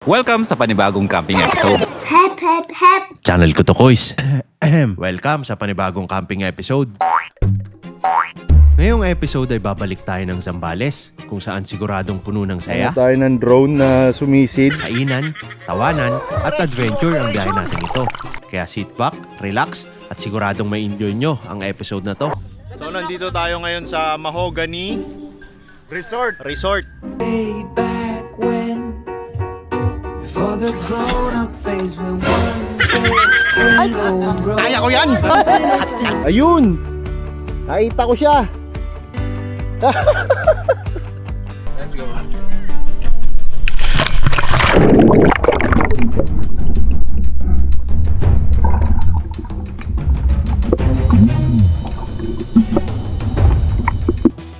Welcome sa panibagong camping episode. Hep, hep, hep. Channel ko to, Kois. Welcome sa panibagong camping episode. Ngayong episode ay babalik tayo ng Zambales, kung saan siguradong puno ng saya, Tayo ng drone na sumisid. kainan, tawanan, at adventure ang biyahe natin ito. Kaya sit back, relax, at siguradong may enjoy nyo ang episode na to. So nandito tayo ngayon sa Mahogany Resort. Way back when, before the grown-up phase, when one best friend going broke. Kaya ko yan! Ayun! Nakita ko siya! Let's go.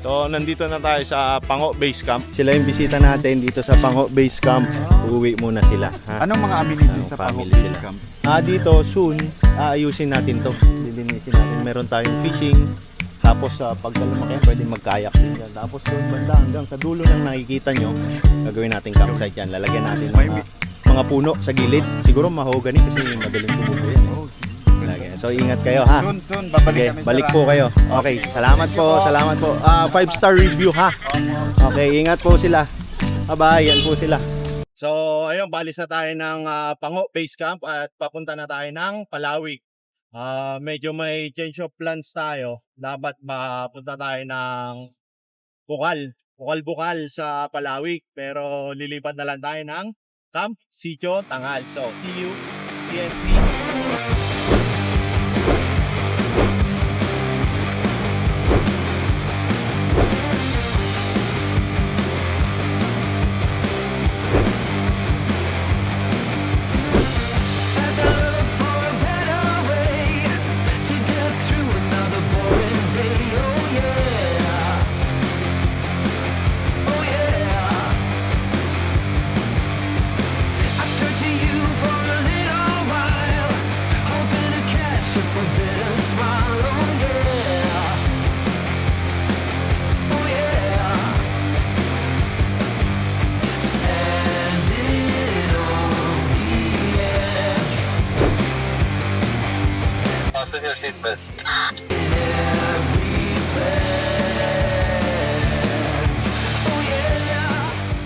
So, nandito na tayo sa Pango Base Camp. Sila yung bisita natin dito sa Pango Base Camp. Uuwi muna sila. Ha? Anong mga amenities sa Pango Family Base sila. Camp? Dito soon, aayusin natin to. Lilinisin natin. Meron tayong fishing. Tapos pagka lumaki, pwede mag-kayak din dyan. Tapos doon banda hanggang sa dulo ng nakikita nyo, gagawin natin campsite yan. Lalagyan natin ng mga puno sa gilid. Siguro mahogany kasi madaling tumubo yan. Lagyan. So ingat kayo ha. Soon, babalik Okay, kami sa balik Rancho. po kayo. Okay, salamat po. 5-star review ha. Okay, ingat po sila. Bye-bye, yan po sila. So, ayun, balis na tayo ng Pango Base Camp at papunta na tayo ng Palawig. Medyo may change of plans tayo. Dapat mapunta tayo ng Bukal sa Palawig. Pero lilipat na lang tayo ng Camp Sitio Tangal. So, see you, CST. As I look for a better way to get through another boring day, oh yeah, oh yeah. I turn to you for a little while, hoping to catch a forbidden smile, oh yeah, oh yeah. Standing on the edge. Fasten your seatbelt.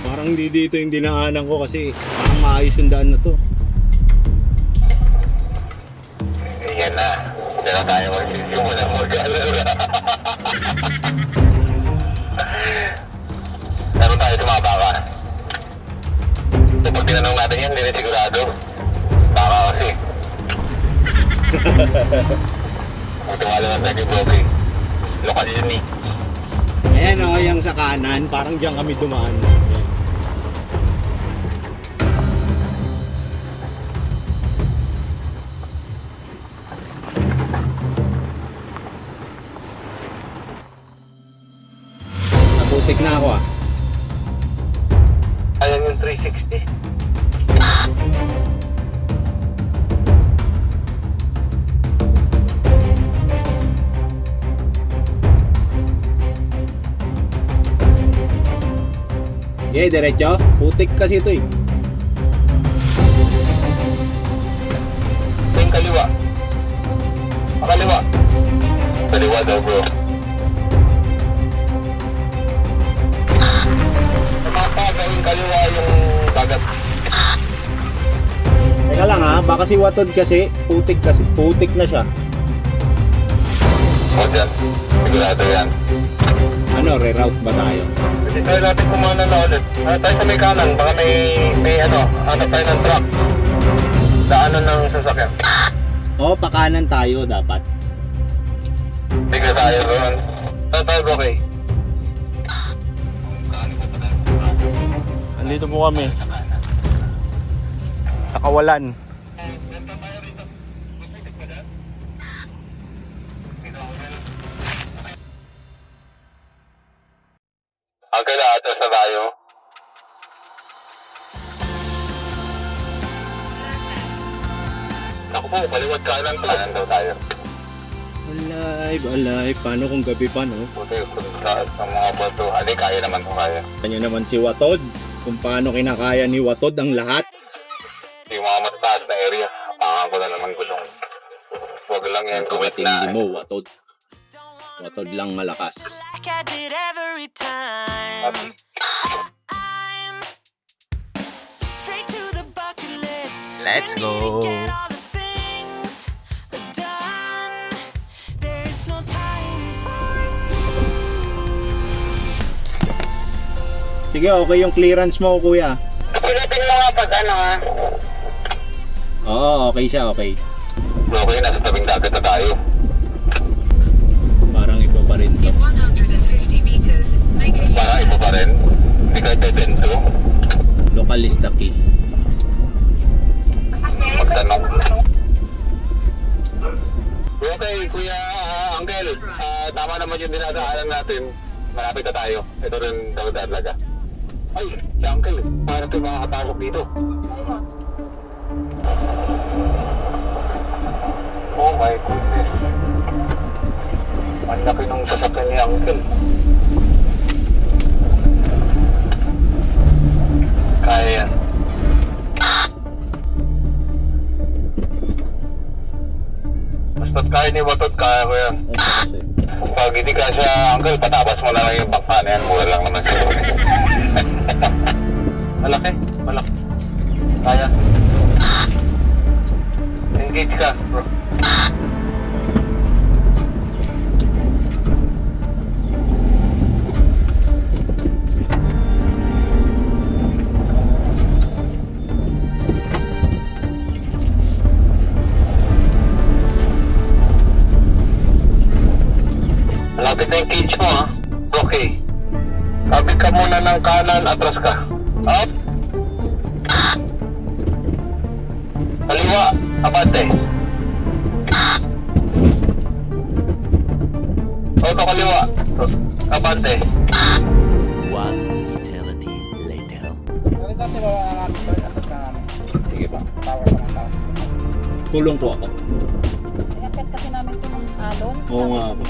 Parang di dito yung dinaanan ko kasi parang maayos yung daan na to. Yan na. Diyan na tayo magsisimula mag-alala. Pero tayo tumaba ka. So pag tinanong natin yan, hindi na sigurado. Baka kasi. Magtiwala na tayo yung booking. Lokal yun eh. Ayan o, yung sa kanan, parang diyan kami dumaan. Ayan. Nabutik na ako ah. Ayan yung 360. Okay, diretso. Putik kasi ito eh. Ito yung kaliwa. Pakaliwa. Kaliwa daw bro. Nakakaga yung kaliwa yung dagat. Teka lang ha, baka si Watod kasi, putik na siya. O dyan. Sigurado yan. Ano, reroute ba tayo? Pwede tayo natin kumana na ulit. Tayo sa may kanan. Baka may hanap tayo ng truck. Daanan ng sasakyan. Oo, pakanan tayo dapat. Sige tayo doon. Tayo okay. Andito po kami. Sa Kawalan. Okay na, atras na tayo. Naku po, kaliwat kanan daw tayo. Alive. Paano kung gabi pa, no? Buti sa mga bato. Kaya naman ko kaya. Kanya naman si Watod. kung paano kinakaya ni Watod ang lahat. Yung mga matataas na area, ko na naman gulong. Huwag lang yan kumit na. Hindi mo, Watod. Watod lang malakas. like I did every time. I'm straight to the bucket list. Let's Ready go. to get all the things done. There's no time for Sige, okay yung clearance mo, kuya. Pagdating mo nga pag ano ha. Oo, okay siya, okay. Okay, nasa tabing dagat na tayo. Parang iba pa rin to. In 150 meters, make a Para U-turn. iba pa rin. Hindi ka dedenso. Localista key. Magtanong. Okay, Kuya Angel. Tama naman yung dinadaanan natin. Malapit na tayo. Ito rin daw talaga. Ay, si Uncle. Paano tayo makakapasok dito? Oh my goodness. Ang laki ng sasakyan ni Uncle. Kaya yan. Basta't kaya ni Watot, kaya ko yan. Pag hindi ka siya, Uncle, patabas mo na lang yung bangka na yan. Mura lang naman siya. Malaki, malaki. Kaya. Engage ka, bro. Malapit na yung cage mo, ha? Okay. Kabit ka muna ng kanan, atras ka. Up. Kaliwa, abante. O, kaliwa. Abante. One eternity later. Sige pa. Tulong po ako. Inakit kasi namin ito ng alon. Oo nga po.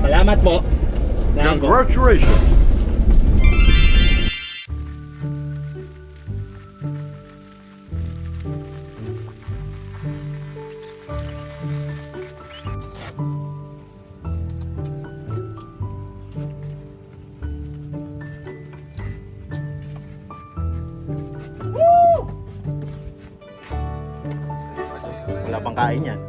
Salamat po. Congratulations! Wala pang kain yan.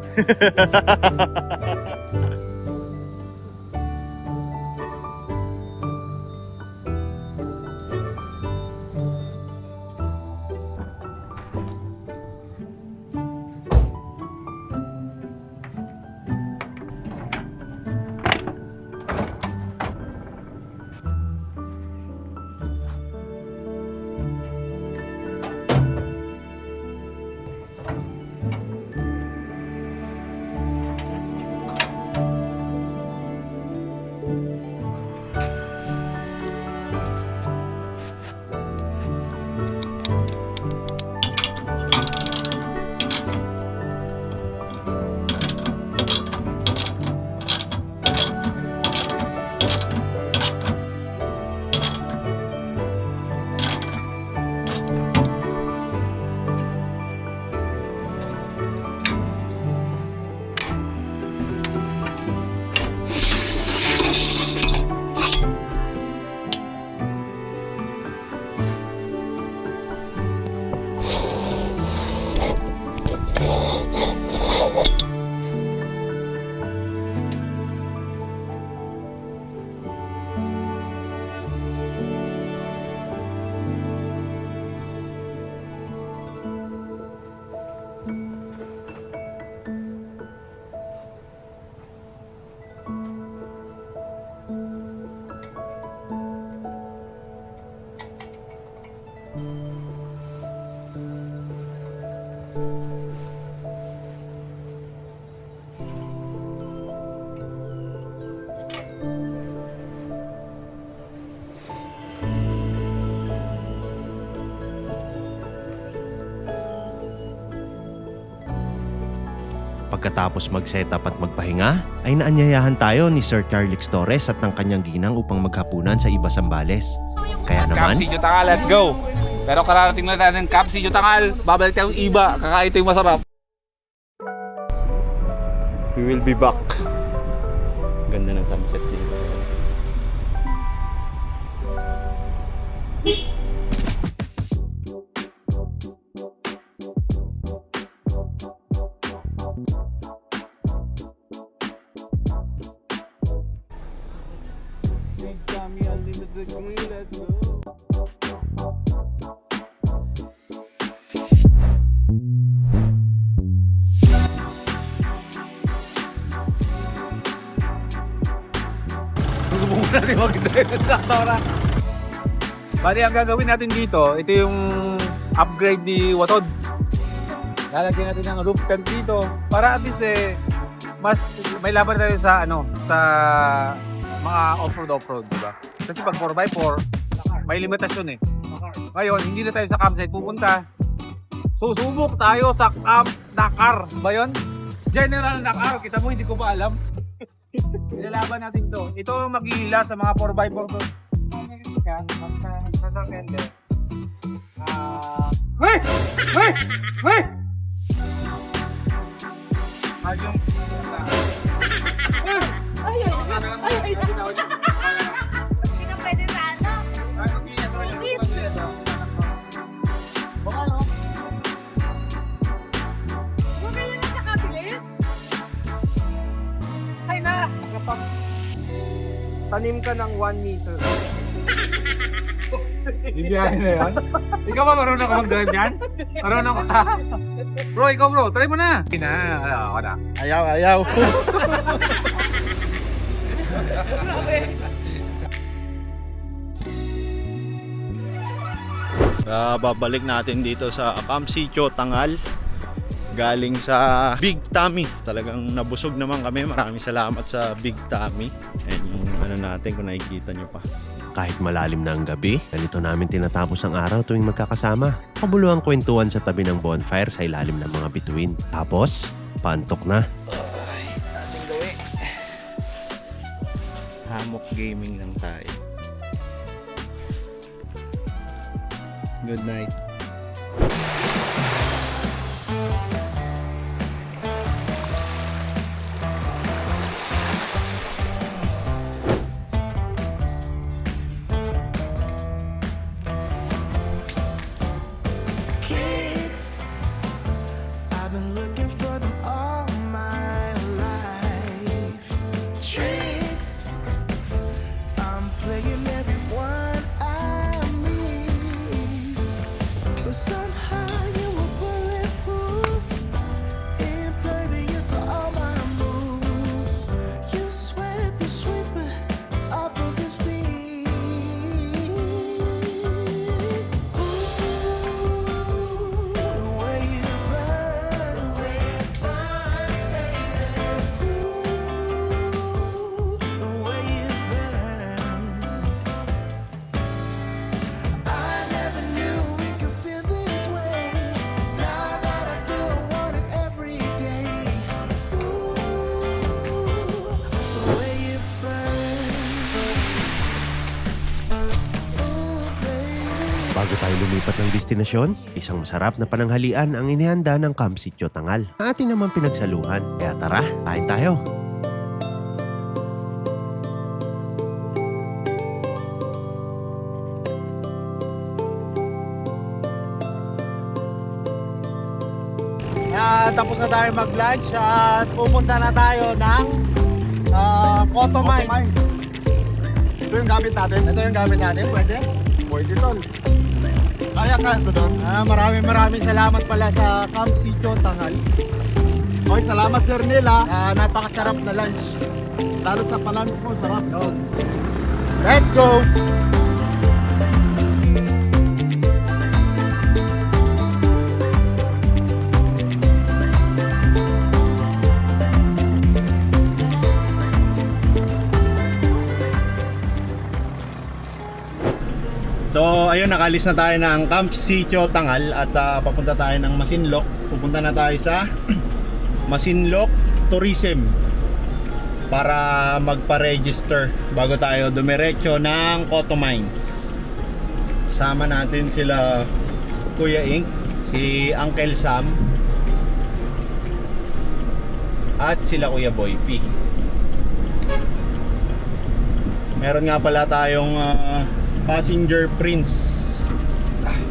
Pagkatapos mag-setup at magpahinga, ay naanyayahan tayo ni Sir Carlix Torres at ng kanyang ginang upang maghapunan sa iba Sambales. Kaya naman, Camp Sidio Tangal, let's go! Pero kararating na tayo ng Camp Sidio Tangal, babalik tayong iba, kakain ito yung masarap. We will be back. Ganda ng sunset dito. Susubukan natin mag-drive ng traktora. Bali, ang gagawin natin dito, ito yung upgrade ni Watod. Lalagyan natin ng roof tent dito para at least mas may laban tayo sa sa mga off-road, di ba? Kasi pag 4x4, may limitasyon eh. Ngayon, hindi na tayo sa campsite pupunta. Susubok tayo sa Camp Nakar. Ba yun? General Nakar. Kita mo, hindi ko pa alam. Ilalaban natin to. Ito maghihila sa mga 4x4 to. Wait! Wait! Wait! Tanim ka ng 1 meter. Ibiyahin na yan. Ikaw ba marunong ka mag-drive yan? Marunong ka? Bro, ikaw bro, try mo na. Hindi na, ako na. Ayaw. Babalik natin dito sa Camp Sidio Tangal. Galing sa Big Tommy. Talagang nabusog naman kami. Maraming salamat sa Big Tommy. Ayan yung natin kung nakikita nyo pa. kahit malalim na ang gabi, ganito namin tinatapos ang araw tuwing magkakasama. Kabuluhang kwentuhan sa tabi ng bonfire sa ilalim ng mga bituin. Tapos, paantok na. Ating gawin. Hammock gaming lang tayo. Good night. Kids, I've been looking for them all my life. Tricks, I'm playing everyone I meet, but somehow you were bulletproof, impervious to all my moves. You swept the sweeper off of his feet. Bago tayo lumipat ng destinasyon, isang masarap na pananghalian ang inihanda ng Camp Sidio Tangal. Na ating naman pinagsaluhan. Kaya tara, kain tayo. Tapos na tayo mag-lunch at pupunta na tayo ng Cotto Mines. Ito yung gamit natin. Ito yung gamit natin. Pwede? Pwede tol. Kaya ka ito doon. Maraming salamat pala sa Camp Sidio Tangal. Okay, salamat Sir Neil ha. Napakasarap na lunch. Lalo sa palans mo, sarap. So, let's go! So ayun, nakalis na tayo ng Camp Sidio Tangal at papunta tayo ng Masinloc. Pupunta na tayo sa Masinloc tourism para magpa-register bago tayo dumiretso ng Cotto Mines. Kasama natin sila Kuya Ink, si Uncle Sam, at sila Kuya Boy P. Meron nga pala tayong passenger prints.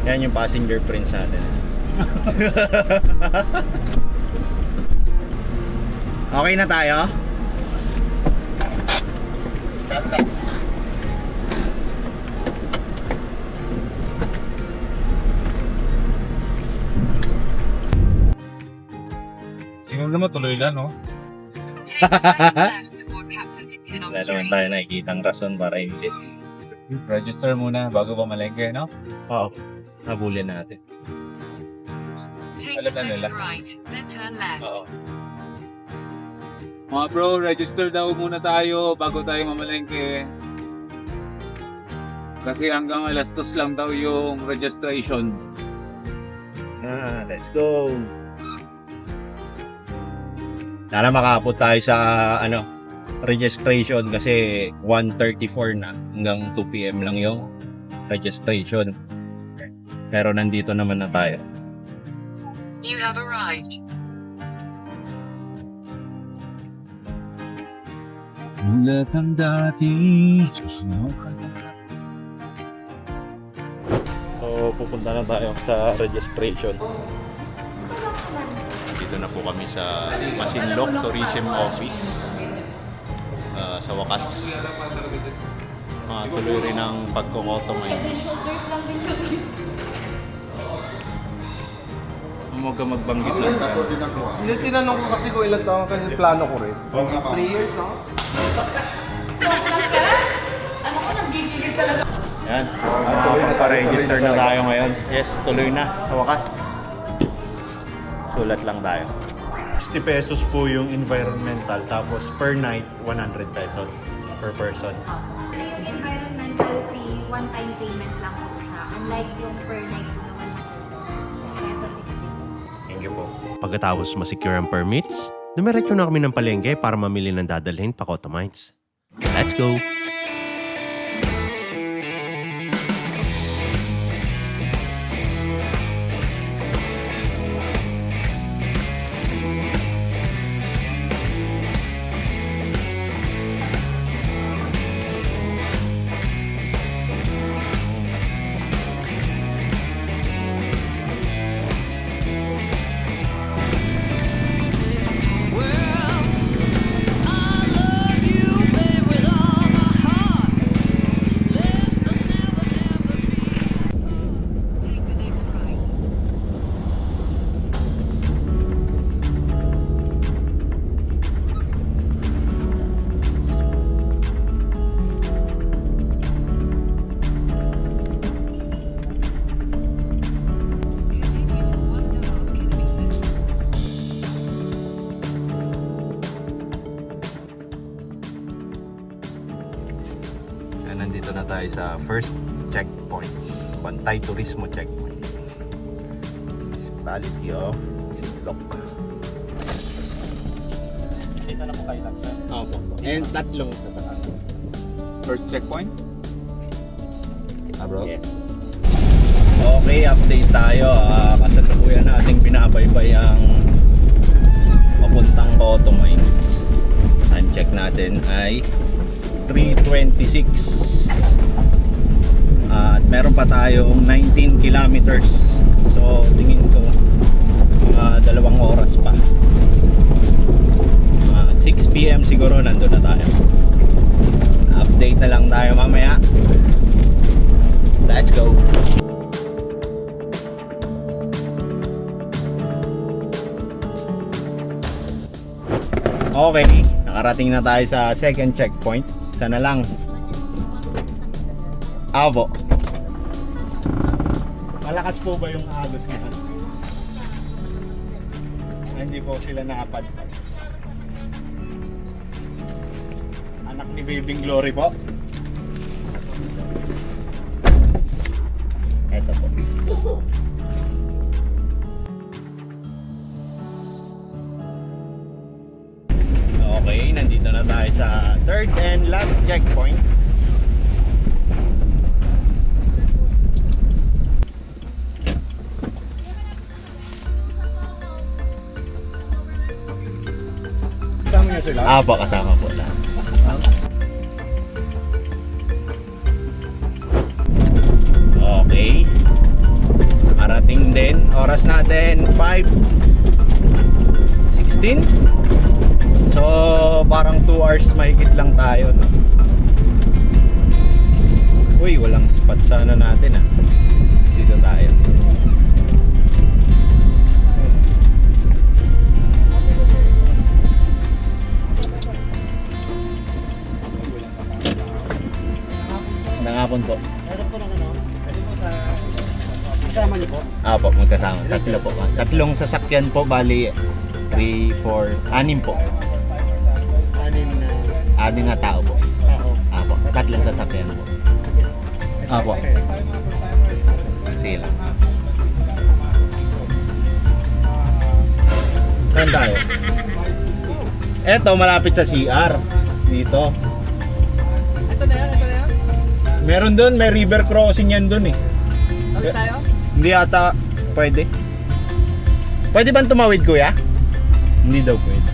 Yan yung passenger prints natin. Okay na tayo? Siguro naman tuloy lang, no? Take a turn left toward Captain Kinong Wala naman Street. tayo nakikitang rason para hindi. Register muna bago pa malengke, no? Oo. Habulin natin. Take Alam the na nila. second right, then turn left. Oo. Mga bro, register daw muna tayo bago tayo mamalengke. Kasi hanggang alas 2 lang daw yung registration. Let's go. Sana makapot tayo sa registration kasi 1:34 na, hanggang 2 PM lang yung registration. Pero nandito naman na tayo. You have arrived. Mulat ang dati, susno ka na. So, pupunta na tayo sa registration. Dito na po kami sa Masinloc Tourism Office. Sa wakas, tuloy rin ang pagko-Cotto Mines. Huwag ka magbanggit ng Hindi, tinanong ko kasi kung ilan taon ka plano ko rin. 3 years, no? Yan, so magpa-register na tayo ngayon. Yes, tuloy na sa wakas. Sulat lang tayo. 60 pesos po yung environmental, tapos per night 100 pesos per person. Yung environmental fee, one-time payment lang po siya. Unlike yung per night naman kaya ito 60. Thank you po. Pagkatapos masecure ang permits, dumiretso na kami ng palengke para mamili ng dadalhin pa Cotto Mines. Let's go! Take the next right. Continue for 1.5 kilometers. Nandito na tayo sa first checkpoint. Bantay Turismo Checkpoint. Municipality of Sinloc. Dito na po kayo lang, sir. Opo. And tatlong sasakyan. First checkpoint? Bro? Yes. Okay, update tayo. Kasalukuyan nating binabaybay ang papuntang Cotto Mines. Time check natin ay 3:26. At meron pa tayong 19 kilometers. So, tingin ko 2 oras pa. 6 PM siguro nandun na tayo. Update na lang tayo mamaya. Let's go. Okay, nakarating na tayo sa second checkpoint. Isa na lang. Abo. Malakas po ba yung agos ngayon? Hindi po sila nakapadpad. Anak ni Baby Glory po. Eto po. sa third and last checkpoint. Kasama niya sila? Apo, kasama po lang. Okay. Arating din. Oras natin 5:16. So, parang 2 hours mahigit lang tayo, no? Uy, walang spot sa ano natin, ah. Dito tayo. Nangapon po. Meron po ng ano? Pwede mo sa... Kasama niyo po? Apo, magkasama. Tatlo po. Tatlong sasakyan po, bali 3, 4, 6 po. Anim na 6 na tao po. tao. Apo, tatlong sasakyan po. Apo. Sige lang. Saan tayo? Eto, malapit sa CR. Dito. Ito na yan, ito na yan. Meron doon, may river crossing yan doon eh. Tapos tayo? Hindi ata pwede. Pwede bang tumawid, kuya? Hindi daw pwede.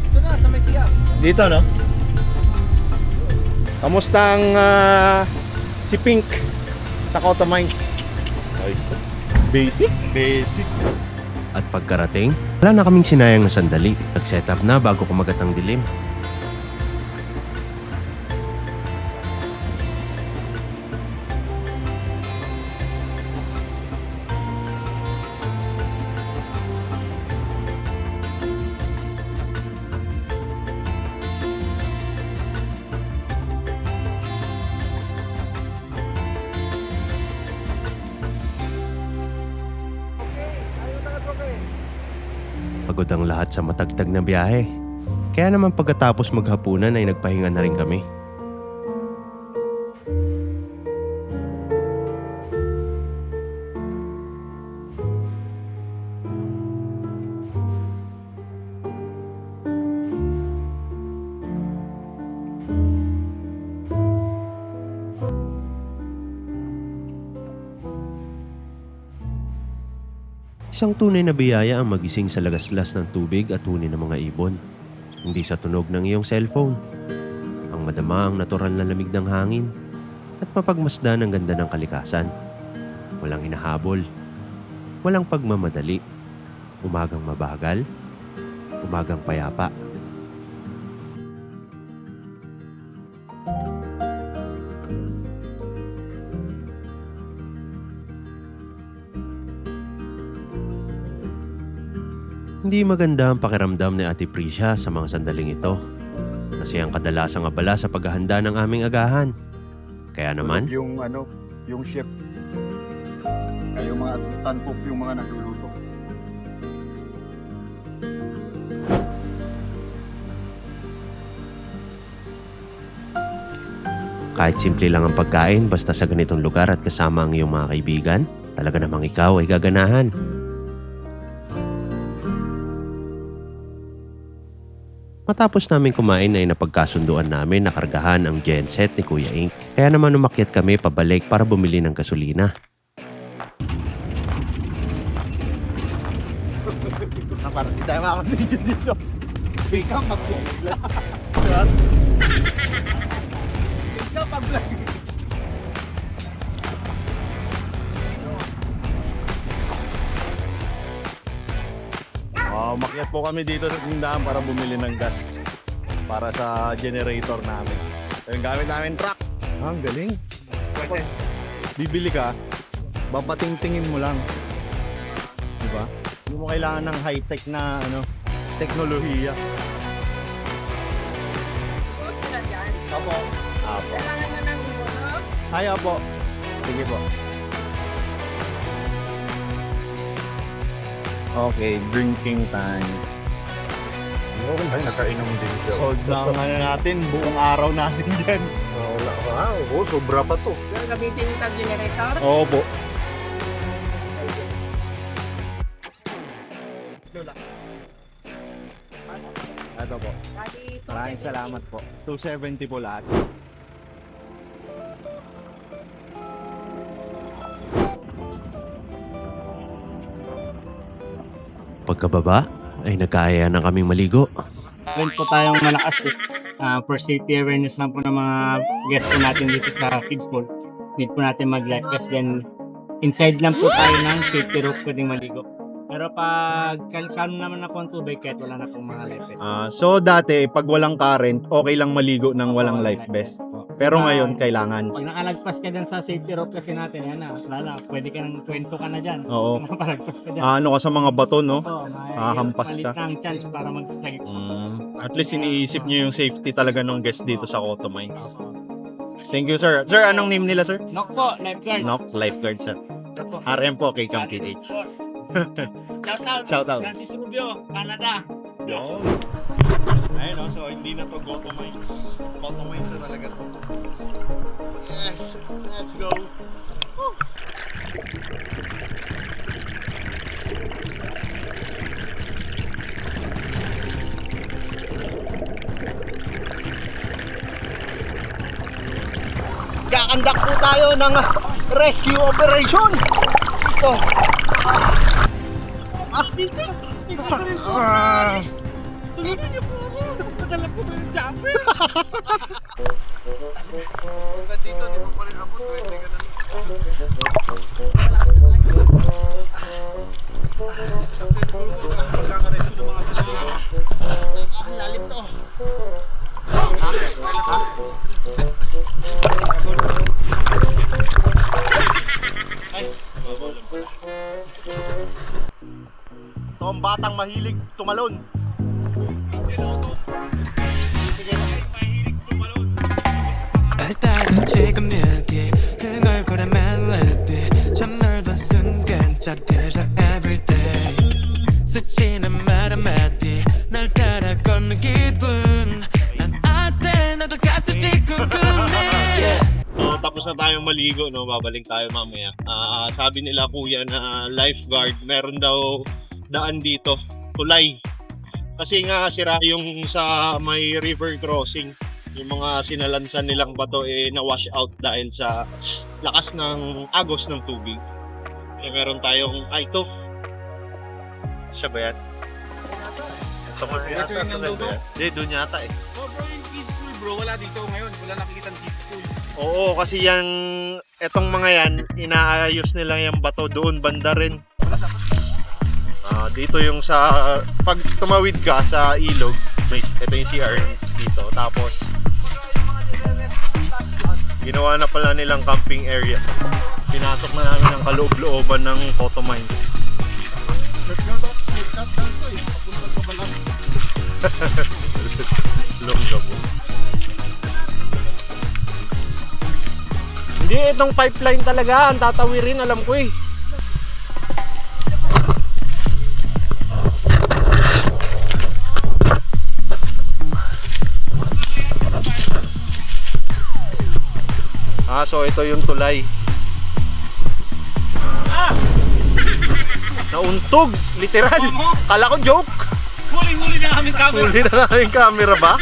Ito na, sa may siya. Dito, no? Kamusta ang si Pink sa Cotto Mines? Basic? Basic. At pagkarating, wala na kaming sinayang na sandali. Nag-set up na bago kumagat ang dilim. Pagod ang lahat sa matagtag na biyahe. Kaya naman pagkatapos maghapunan ay nagpahinga na rin kami. Isang tunay na biyaya ang magising sa lagaslas ng tubig at huni ng mga ibon. Hindi sa tunog ng iyong cellphone. Ang madama ang natural na lamig ng hangin at mapagmasdan ang ganda ng kalikasan. Walang hinahabol. Walang pagmamadali. Umagang mabagal. Umagang payapa. Hindi maganda ang pakiramdam ni Ate Prisha sa mga sandaling ito. Kasi ang kadalasang abala sa paghahanda ng aming agahan. Kaya naman, Yung ano, yung chef. Kayo mga assistant cook yung mga nagluluto. kahit simple lang ang pagkain basta sa ganitong lugar at kasama ang iyong mga kaibigan, talaga namang ikaw ay gaganahan. Matapos namin kumain ay napagkasunduan namin na kargahan ang genset ni Kuya Ink. Kaya naman umakyat kami pabalik para bumili ng gasolina. Parang di tayo makakabigyan dito. Bigyan mag-vlog lang. Bigyan mag-vlog. Umakyat po kami dito sa tindahan para bumili ng gas para sa generator namin. So, yung gamit namin truck. Ang galing. Tapos, bibili ka, babatingtingin mo lang. Diba? Hindi mo kailangan ng high-tech na teknolohiya. Apo. Apo. Ay, apo. Sige po. Okay, drinking time. Ay, nakainom din siya. Sold na ang natin, buong araw natin dyan. Wala ka. Oo, sobra pa to. Gamitin yung generator. Oo po. Ito po. Bali, Maraming Maraming salamat po. 270 po lahat. Pagkababa ay nagkaaya na kaming maligo. Meron po tayong malakas for safety awareness lang po ng mga guests po natin dito sa kids pool. Need po natin mag-life vest, then inside lang po tayo ng safety rope pwedeng maligo. Pero pag kalsano naman na po ang tubig, kahit wala na pong mga life vest. So dati, pag walang current, okay lang maligo ng walang life vest. Pero ngayon, kailangan. Pag nakalagpas ka dyan sa safety rope kasi natin, yan na, wala, pwede ka nang kwento ka na dyan. Oo. Napalagpas ka dyan. Ano ka sa mga bato, no? So, Hahampas palit ka. na ang chance para magsasagip. At least iniisip nyo yung safety talaga ng guest dito sa Cotto Mines. Thank you, sir. Sir, anong name nila, sir? Knock po, lifeguard. Nope, lifeguard, sir. RM po kay Camp PH. Shout out. Shout out. Francis Rubio, Canada. Yo. Ayun, no? So hindi na to Cotto Mines. Cotto Mines na talaga to. Yes, let's go. Woo. Kakandak po tayo ng rescue operation. Ito. Tulungan niyo po ako. Padala po ba yung jumper? Hanggang dito, di mo pa rin abot. Pwede ka na. Lalim to. Ito ang batang mahilig tumalon. 일단은 지금 여기 흥얼거려 멜로디 참 넓은 순간 짝대서 everyday 스치는 말 한마디 날 따라 걷는 기분 난 어때 나도 같이 궁금해. So, tapos na tayong maligo, no? Babalik tayo mamaya. Sabi nila kuya na lifeguard, meron daw daan dito, tulay. Kasi nga sira yung sa may river crossing. Yung mga sinalansan nilang bato na-wash out dahil sa lakas ng agos ng tubig. Meron tayong, ito. Siya ba yan? Sa mga yata. Hindi, doon yata eh. Oh bro, yung kids pool bro, wala dito ngayon. Wala nakikita ng kids pool. Oo, kasi etong mga yan, inaayos nila yung bato doon, banda rin. Dito yung pag tumawid ka sa ilog, ito yung CR dito. Tapos, ginawa na pala nilang camping area. Pinasok na namin ang kaloob-looban ng Cotto Mines. Longga po. Hindi, itong pipeline talaga ang tatawirin, alam ko eh. So ito yung tulay. Nauntog, literal. Kala ko joke. Huli na aming camera. Huli na aming camera ba?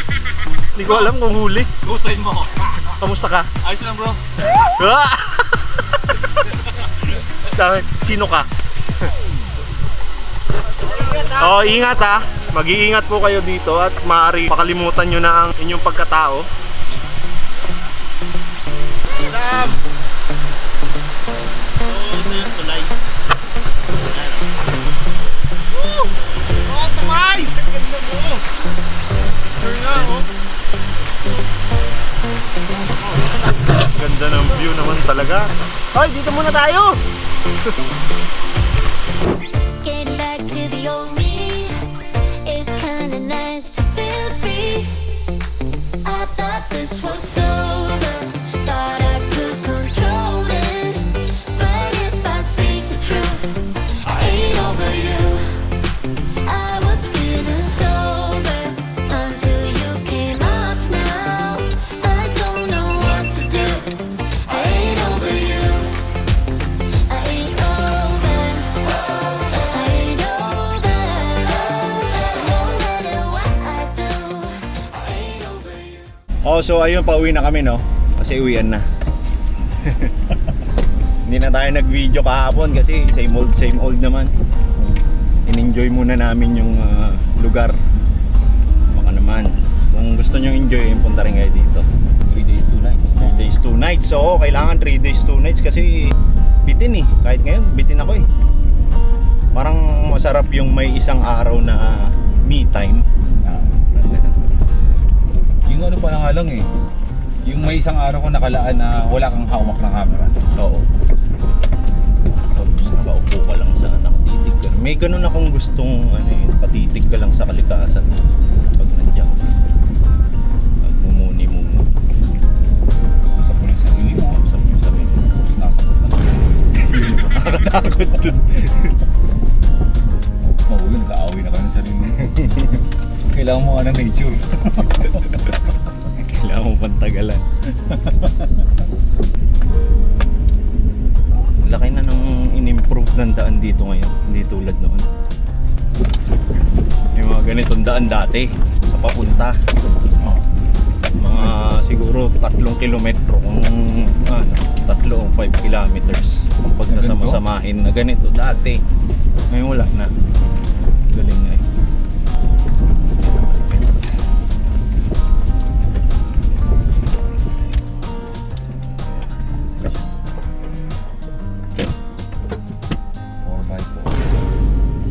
Hindi ko alam kung huli. Gustahin mo. Kamusta ka? Ayos lang bro. Sino ka? Ingat ha. Mag-iingat po kayo dito at maaari makalimutan nyo na ang inyong pagkatao. Sam! Ito yung tulay. Woo! Cotto Mines! Ang ganda mo! Sure nga, oh. Ganda ng view naman talaga. Hoy, dito muna tayo! Getting back to the old me, it's kinda nice to feel free. I thought this was over, thought I could control it, but if I speak the truth, I ain't over you. I was feeling sober until you came up now. I don't know what to do. I ain't over you. I ain't over So ayun, pauwi na kami, no? Kasi uwian na. Hindi na tayo nag-video kahapon kasi same old naman. In-enjoy muna namin yung lugar. Baka naman, kung gusto nyo enjoy, punta rin kayo dito. 3 days, 2 nights. 3 days, 2 nights. So, kailangan 3 days, 2 nights kasi bitin eh. Kahit ngayon, bitin ako eh. Parang masarap yung may isang araw na me time. Yung ano pa nga lang eh. Yung may isang araw ko nakalaan na wala kang hawak ng camera. Oo. So, nakaupo ka lang sa nakatitig ka. May ganun akong gustong patitig ka lang sa kalikasan. Pag nandiyan. Nagmumuni-muni. Usap mo yung sarili mo. Usap mo yung sarili mo. Tapos nasakot na. Nakakatakot dun. Mauwi, nag-aaway na kami sa sarili mo. Kailangan mo ng nature. Kailangan mo pantagalan. Laki na nung in-improve ng daan dito ngayon. Hindi tulad noon. Yung mga ganitong daan dati sa papunta. Mga siguro 3 kilometro kung 3 o 5 kilometers pag sasama-samahin na ganito dati. Ngayon wala na. Galing na eh.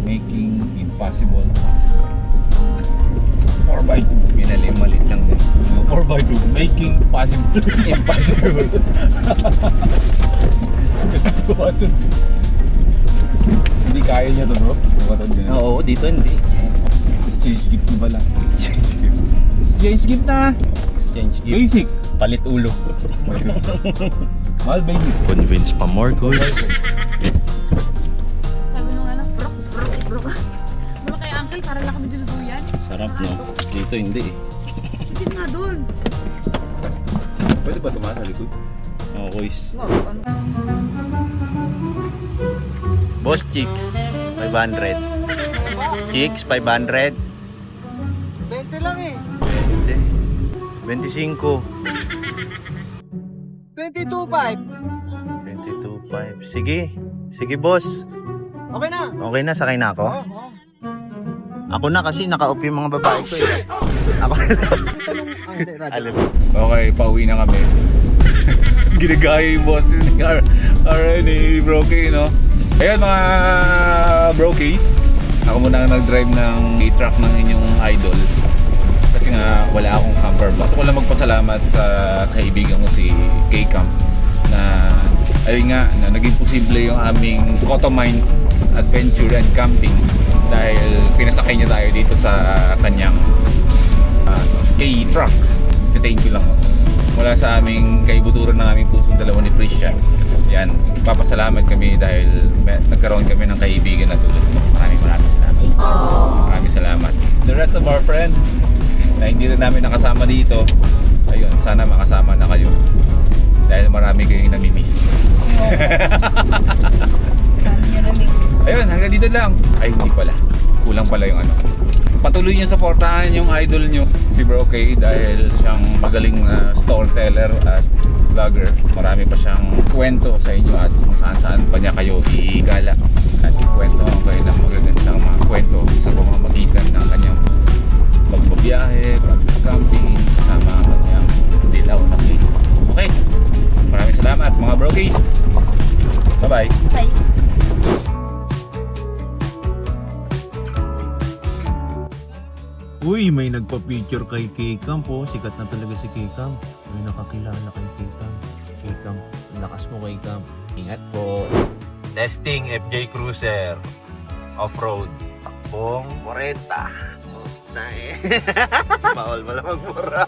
Making impossible possible. 4x2. Minali-malit lang din. 4x2. Making possible impossible. Kasi hindi kaya niya to, bro. Oo, dito hindi. Change gift na pala. Change gift na. Exchange gift. Basic. Palit ulo. Mahal basic. Convince pa Marcos. Sabi nung bro. Bro kay uncle, para lang kami dinuduyan. Sarap, no? Dito hindi eh. Isin nga dun. Pwede ba tumaas sa likod? Oo, boys. Boss Chicks, 500. Chicks, 500. 20 lang eh. 25. 22.5. 22.5. Sige. Sige, boss. Okay na. Okay na, sakay na ako. Oo. Ako na kasi naka-off yung mga babae ko eh. Ako Alam. Okay, pauwi na kami. Ginagaya yung bosses ni ni Brokey, no? Ayun mga Brokeys, ako muna ang nag-drive ng truck ng inyong idol. Kasi nga wala akong camper box. Gusto ko lang magpasalamat sa kaibigan ko si K-Camp na ayun nga, na naging posible yung aming Koto Mines Adventure and Camping dahil pinasakay niya tayo dito sa kanyang K-Truck. Thank you lang ako. Mula sa aming kaibuturan ng aming pusong dalawa ni Precious. Yan, papasalamat kami dahil nagkaroon kami ng kaibigan na tulad mo. Maraming salamat. Maraming salamat. The rest of our friends na hindi rin namin nakasama dito, ayun, sana makasama na kayo dahil marami kayong namimiss. Ayun, hanggang dito lang. Ay, hindi pala. Kulang pala yung ano. Patuloy niyo supportahan yung idol niyo, si Brokey, dahil siyang magaling storyteller at vlogger. Marami pa siyang kwento sa inyo at kung saan pa niya kayo igala at ikwento kayo ng magagandang mga kwento sa pamamagitan ng kanyang pagbabiyahe, pag-camping, sama ang kanyang dilaw na cake. Okay, maraming salamat mga Brokeys. Bye-bye. Bye. Uy, may nagpa-picture kay K-Camp oh. Sikat na talaga si K-Camp. May nakakilala kay K-Camp. K-Camp, lakas mo K-Camp. Ingat po. Testing FJ Cruiser. Off-road. Takbong 40. Bawal pala magmura.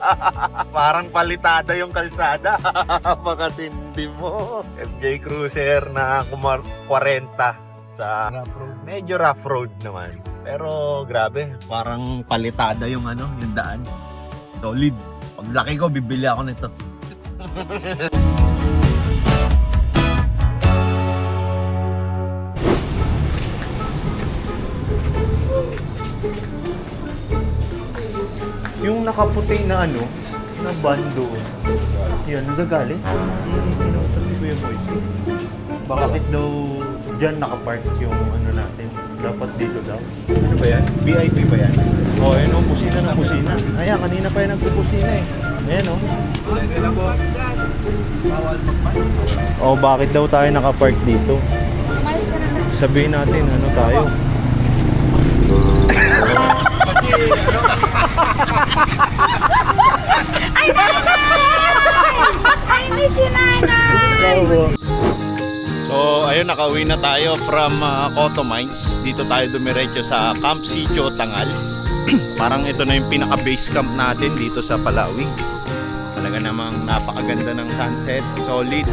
Parang palitada yung kalsada. Pakatindi mo. FJ Cruiser na 40 sa medyo rough road naman. Pero grabe, parang palitada yung yung daan. Solid. Pag laki ko, bibili ako nito. Yung nakaputi na na ng bando. Yan, nagagalit. Kinausap si Kuya Moise. Bakit daw dyan nakapark yung ano natin? Dapat dito daw. Ano ba yan? VIP ba yan? Oh, ayun o, pusina ng pusina. Ayan, kanina pa yung nagpupusina eh. Ayan o. Oh, bakit daw tayo nakapark dito? Sabihin natin, ano tayo? Ay, nanay! I miss you, nanay! So, ayun, nakauwi na tayo from Coto Mines. Dito tayo dumiretso sa Camp Sitio Tangal. Parang ito na yung pinaka-base camp natin dito sa Palawig. Talaga namang napakaganda ng sunset. Solid.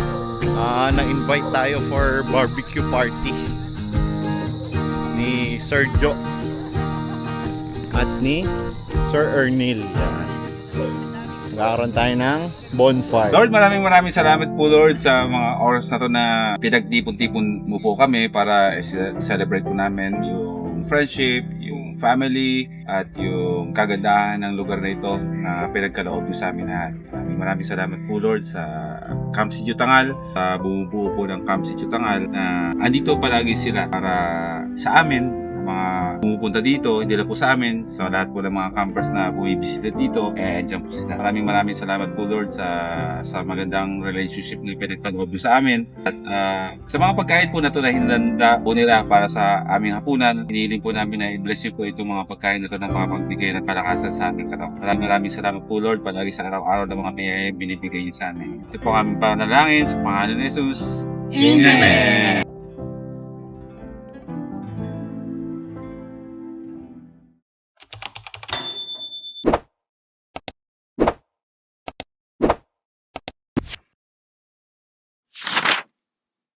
Na-invite tayo for barbecue party ni Sir Joe at ni Sir Ernil. Magkakaroon tayo ng bonfire. Lord, maraming salamat po Lord sa mga oras na to na pinagtipon-tipon mo po kami para celebrate po namin yung friendship, yung family, at yung kagandahan ng lugar na ito na pinagkaloob nyo sa amin lahat. Maraming salamat po Lord sa Camp Sitio Tangal, sa bumubuo po ng Camp Sitio Tangal na andito palagi sila para sa amin, mga pumupunta dito, hindi lang po sa amin, sa lahat po ng mga campers na bumibisita dito, dyan po sila. Maraming salamat po Lord sa magandang relationship na pinagkaloob sa amin. At sa mga pagkain po na ito na hinanda po nila para sa aming hapunan, hinihiling po namin na i-bless you po itong mga pagkain na ito na makapagbigay ng kalakasan sa aming katawan. Maraming salamat po Lord, palagi sa araw-araw ng mga biyaya binibigay niyo sa amin. Ito po ang aming panalangin sa pangalan ni Jesus. Amen!